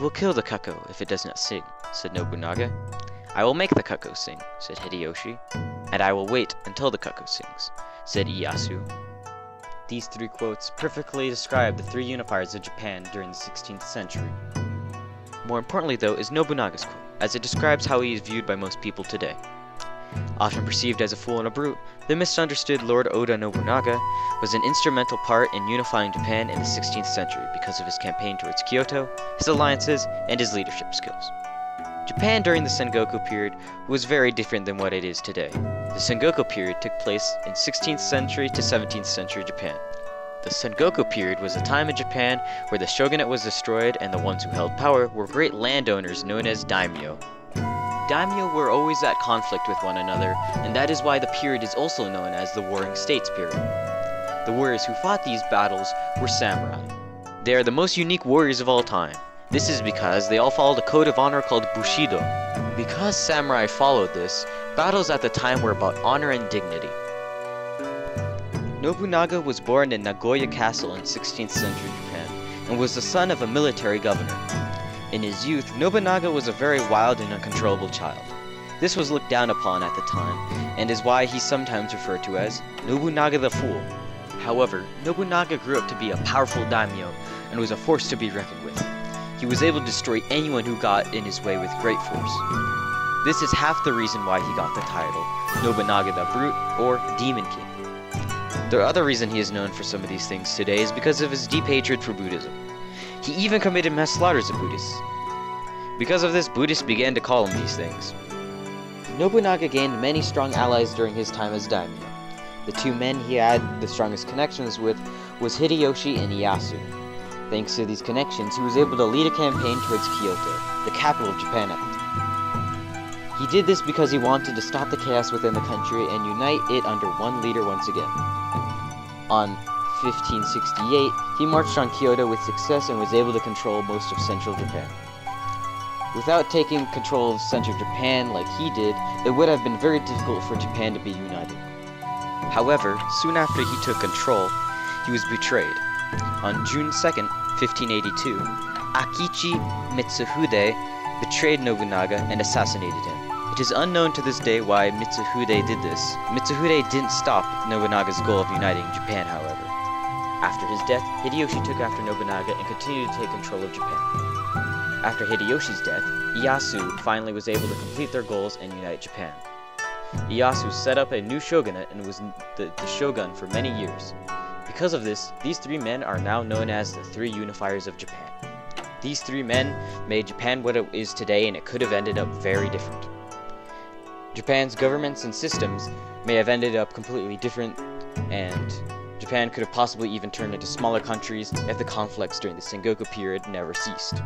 will kill the cuckoo if it does not sing," said Nobunaga. "I will make the cuckoo sing," said Hideyoshi. "And I will wait until the cuckoo sings," said Ieyasu. These three quotes perfectly describe the three unifiers of Japan during the 16th century. More importantly, though, is Nobunaga's quote, as it describes how he is viewed by most people today. Often perceived as a fool and a brute, the misunderstood Lord Oda Nobunaga was an instrumental part in unifying Japan in the 16th century because of his campaign towards Kyoto, his alliances, and his leadership skills. Japan during the Sengoku period was very different than what it is today. The Sengoku period took place in 16th century to 17th century Japan. The Sengoku period was a time in Japan where the shogunate was destroyed and the ones who held power were great landowners known as daimyo. Daimyo were always at conflict with one another, and that is why the period is also known as the Warring States period. The warriors who fought these battles were samurai. They are the most unique warriors of all time. This is because they all followed a code of honor called Bushido. Because samurai followed this, battles at the time were about honor and dignity. Nobunaga was born in Nagoya Castle in 16th century Japan, and was the son of a military governor. In his youth, Nobunaga was a very wild and uncontrollable child. This was looked down upon at the time, and is why he's sometimes referred to as Nobunaga the Fool. However, Nobunaga grew up to be a powerful daimyo, and was a force to be reckoned with. He was able to destroy anyone who got in his way with great force. This is half the reason why he got the title, Nobunaga the Brute, or Demon King. The other reason he is known for some of these things today is because of his deep hatred for Buddhism. He even committed mass slaughters of Buddhists. Because of this, Buddhists began to call him these things. Nobunaga gained many strong allies during his time as daimyo. The two men he had the strongest connections with was Hideyoshi and Ieyasu. Thanks to these connections, he was able to lead a campaign towards Kyoto, the capital of Japan at the time. He did this because he wanted to stop the chaos within the country and unite it under one leader once again. On 1568, he marched on Kyoto with success and was able to control most of central Japan. Without taking control of central Japan like he did, it would have been very difficult for Japan to be united. However, soon after he took control, he was betrayed. On June 2nd, 1582, Akechi Mitsuhide betrayed Nobunaga and assassinated him. It is unknown to this day why Mitsuhide did this. Mitsuhide didn't stop Nobunaga's goal of uniting Japan, however. After his death, Hideyoshi took after Nobunaga and continued to take control of Japan. After Hideyoshi's death, Ieyasu finally was able to complete their goals and unite Japan. Ieyasu set up a new shogunate and was the shogun for many years. Because of this, these three men are now known as the three unifiers of Japan. These three men made Japan what it is today, and it could have ended up very different. Japan's governments and systems may have ended up completely different, and Japan could have possibly even turned into smaller countries if the conflicts during the Sengoku period never ceased.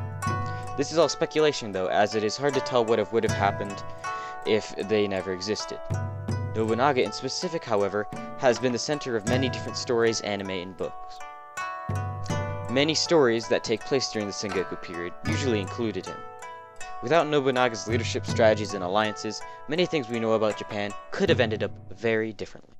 This is all speculation though, as it is hard to tell what would have happened if they never existed. Nobunaga in specific, however, has been the center of many different stories, anime, and books. Many stories that take place during the Sengoku period usually included him. Without Nobunaga's leadership strategies and alliances, many things we know about Japan could have ended up very differently.